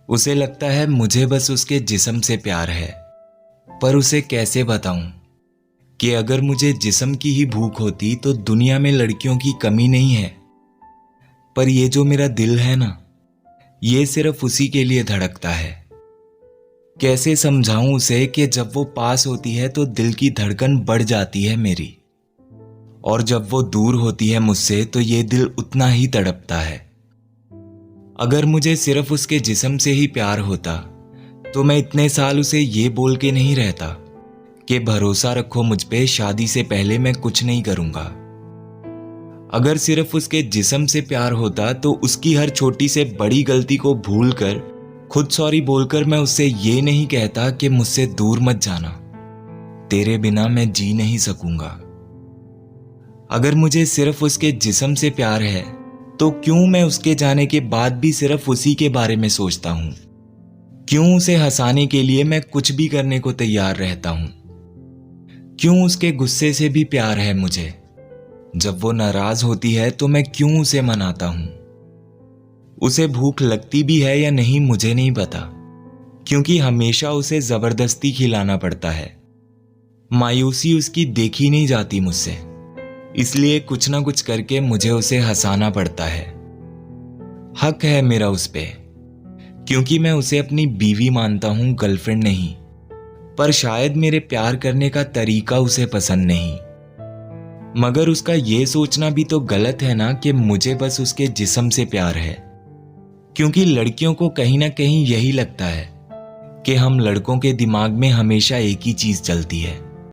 उसे लगता है मुझे बस उसके जिस्म से प्यार है, पर उसे कैसे बताऊं कि अगर मुझे जिस्म की ही भूख होती तो दुनिया में लड़कियों की कमी नहीं है। पर ये जो मेरा दिल है ना, ये सिर्फ उसी के लिए धड़कता है। कैसे समझाऊं उसे कि जब वो पास होती है तो दिल की धड़कन बढ़ जाती है मेरी, और जब वो दूर होती है मुझसे तो ये दिल उतना ही तड़पता है। अगर मुझे सिर्फ उसके जिस्म से ही प्यार होता तो मैं इतने साल उसे ये बोल के नहीं रहता कि भरोसा रखो मुझ पे, शादी से पहले मैं कुछ नहीं करूंगा। अगर सिर्फ उसके जिस्म से प्यार होता तो उसकी हर छोटी से बड़ी गलती को भूलकर खुद सॉरी बोलकर मैं उससे ये नहीं कहता कि मुझसे दूर मत जाना, तेरे बिना मैं जी नहीं सकूंगा। अगर मुझे सिर्फ उसके जिस्म से प्यार है तो क्यों मैं उसके जाने के बाद भी सिर्फ उसी के बारे में सोचता हूं? क्यों उसे हंसाने के लिए मैं कुछ भी करने को तैयार रहता हूं? क्यों उसके गुस्से से भी प्यार है मुझे? जब वो नाराज होती है तो मैं क्यों उसे मनाता हूं? उसे भूख लगती भी है या नहीं मुझे नहीं पता, क्योंकि हमेशा उसे जबरदस्ती खिलाना पड़ता है। मायूसी उसकी देखी नहीं जाती मुझसे, इसलिए कुछ ना कुछ करके मुझे उसे हंसाना पड़ता है। हक है मेरा उस पे, क्योंकि मैं उसे अपनी बीवी मानता हूं, गर्लफ्रेंड नहीं। पर शायद मेरे प्यार करने का तरीका उसे पसंद नहीं। मगर उसका ये सोचना भी तो गलत है ना कि मुझे बस उसके जिस्म से प्यार है, क्योंकि लड़कियों को कहीं ना कहीं यही लगता है कि हम लड़कों के दिमाग में हमेशा एक ही चीज चलती है,